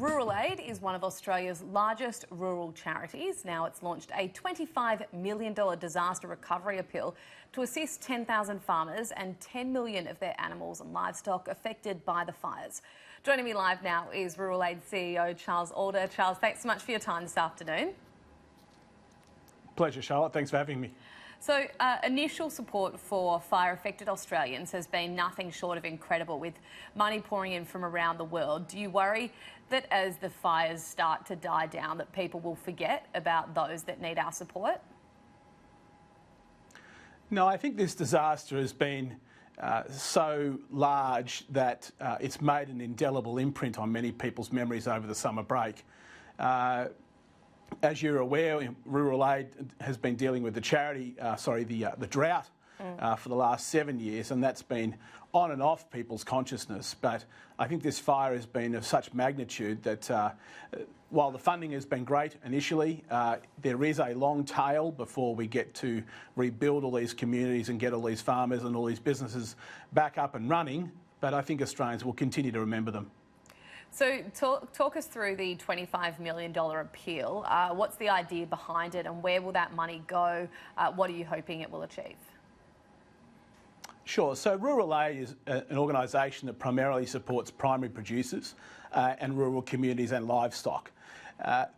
Rural Aid is one of Australia's largest rural charities. Now it's launched a $25 million disaster recovery appeal to assist 10,000 farmers and 10 million of their animals and livestock affected by the fires. Joining me live now is Rural Aid CEO Charles Alder. Charles, thanks so much for your time this afternoon. Pleasure, Charlotte. Thanks for having me. So, initial support for fire-affected Australians has been nothing short of incredible, with money pouring in from around the world. Do you worry that as the fires start to die down, that people will forget about those that need our support? No, I think this disaster has been so large that it's made an indelible imprint on many people's memories over the summer break. As you're aware, Rural Aid has been dealing with the drought for the last 7 years, and that's been on and off people's consciousness. But I think this fire has been of such magnitude that while the funding has been great initially, there is a long tail before we get to rebuild all these communities and get all these farmers and all these businesses back up and running. But I think Australians will continue to remember them. So talk us through the $25 million appeal. What's the idea behind it and where will that money go? What are you hoping it will achieve? Sure. So Rural Aid is an organisation that primarily supports primary producers and rural communities and livestock.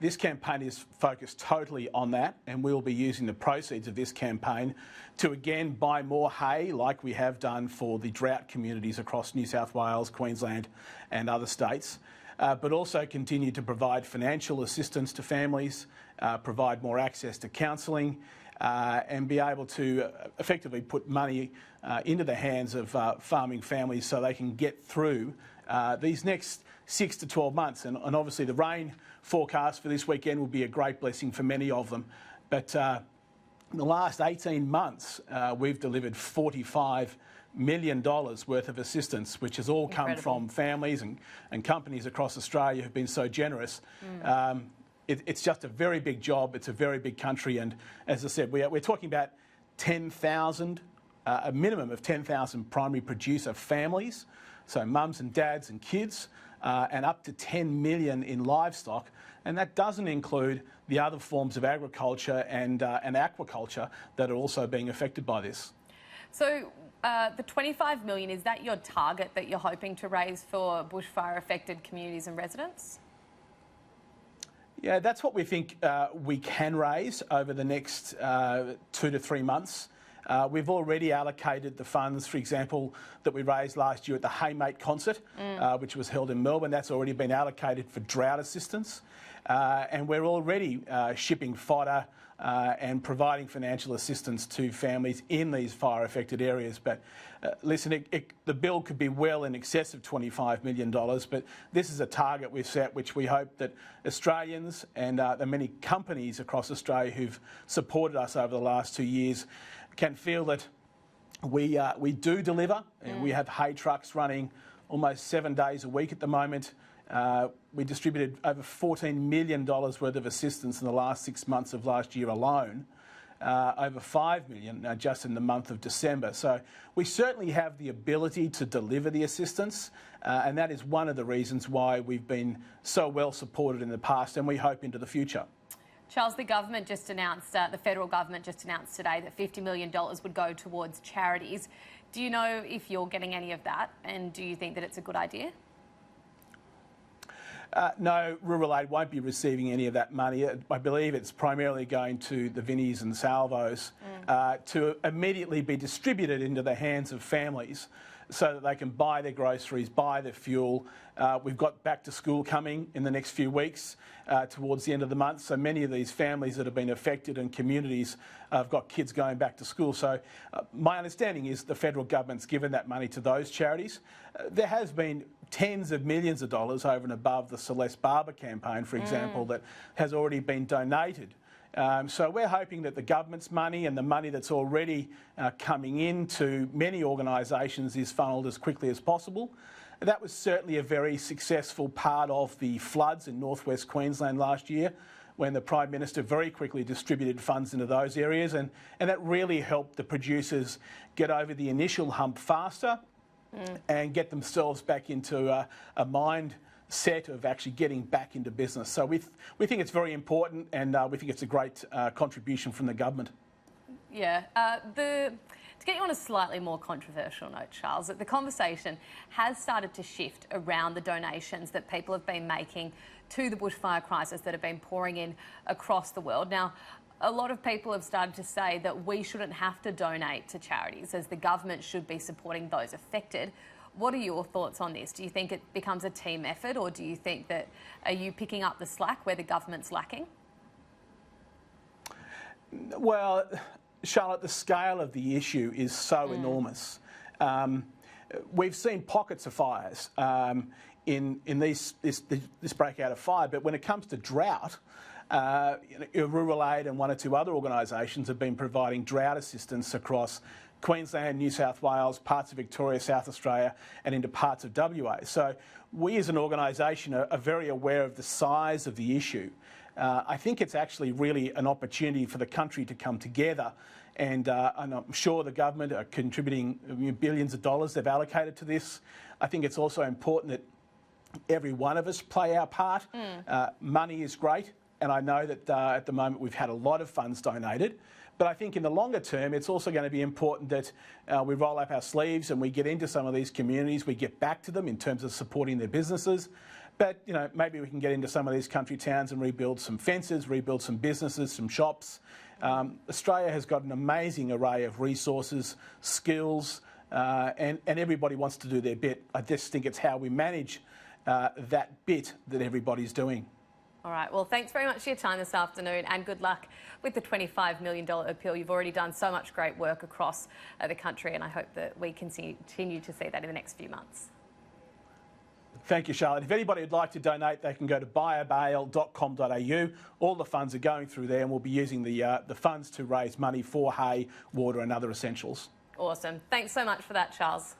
This campaign is focused totally on that, and we'll be using the proceeds of this campaign to again buy more hay, like we have done for the drought communities across New South Wales, Queensland and other states, but also continue to provide financial assistance to families, provide more access to counselling, and be able to effectively put money into the hands of farming families so they can get through these next 6 to 12 months. And obviously the rain forecast for this weekend will be a great blessing for many of them. But in the last 18 months, we've delivered $45 million worth of assistance, which has all come from families and companies across Australia who've been so generous. It's just a very big job. It's a very big country. And as I said, we're talking about 10,000, a minimum of 10,000 primary producer families, so mums and dads and kids, and up to 10 million in livestock. And that doesn't include the other forms of agriculture and aquaculture that are also being affected by this. So the $25 million, is that your target that you're hoping to raise for bushfire-affected communities and residents? Yeah, that's what we think we can raise over the next 2 to 3 months. We've already allocated the funds, for example, that we raised last year at the Haymate concert, which was held in Melbourne. That's already been allocated for drought assistance. And we're already shipping fodder and providing financial assistance to families in these fire-affected areas. But listen, the bill could be well in excess of $25 million, but this is a target we've set, which we hope that Australians and the many companies across Australia who've supported us over the last 2 years can feel that we do deliver. And we have hay trucks running almost 7 days a week at the moment. We distributed over $14 million worth of assistance in the last 6 months of last year alone, over $5 million just in the month of December. So we certainly have the ability to deliver the assistance, and that is one of the reasons why we've been so well supported in the past, and we hope into the future. Charles, the government just announced, the federal government just announced today that $50 million would go towards charities. Do you know if you're getting any of that, and do you think that it's a good idea? No, Rural Aid won't be receiving any of that money. I believe it's primarily going to the Vinnies and Salvos to immediately be distributed into the hands of families so that they can buy their groceries, buy their fuel. We've got back to school coming in the next few weeks towards the end of the month. So many of these families that have been affected and communities have got kids going back to school. So my understanding is the federal government's given that money to those charities. There has been tens of millions of dollars over and above the Celeste Barber campaign, for example, that has already been donated. So we're hoping that the government's money and the money that's already coming into many organisations is funnelled as quickly as possible. That was certainly a very successful part of the floods in northwest Queensland last year, when the Prime Minister very quickly distributed funds into those areas, and that really helped the producers get over the initial hump faster and get themselves back into a mind set of actually getting back into business. So we think it's very important, and we think it's a great contribution from the government. Yeah. To get you on a slightly more controversial note, Charles, the conversation has started to shift around the donations that people have been making to the bushfire crisis that have been pouring in across the world. Now, a lot of people have started to say that we shouldn't have to donate to charities, as the government should be supporting those affected. What are your thoughts on this? Do you think it becomes a team effort, or do you think that, are you picking up the slack where the government's lacking? Well, Charlotte, the scale of the issue is so enormous. We've seen pockets of fires in this breakout of fire, but when it comes to drought, Rural Aid and one or two other organisations have been providing drought assistance across Queensland, New South Wales, parts of Victoria, South Australia, and into parts of WA. So we as an organisation are very aware of the size of the issue. I think it's actually really an opportunity for the country to come together, and I'm sure the government are contributing billions of dollars they've allocated to this. I think it's also important that every one of us play our part. Money is great, and I know that at the moment we've had a lot of funds donated, but I think in the longer term it's also going to be important that we roll up our sleeves and we get into some of these communities, we get back to them in terms of supporting their businesses. But, maybe we can get into some of these country towns and rebuild some fences, rebuild some businesses, some shops. Australia has got an amazing array of resources, skills, and everybody wants to do their bit. I just think it's how we manage that bit that everybody's doing. All right, well, thanks very much for your time this afternoon, and good luck with the $25 million appeal. You've already done so much great work across the country, and I hope that we continue to see that in the next few months. Thank you, Charlotte. If anybody would like to donate, they can go to buyabail.com.au. All the funds are going through there, and we'll be using the funds to raise money for hay, water and other essentials. Awesome. Thanks so much for that, Charles.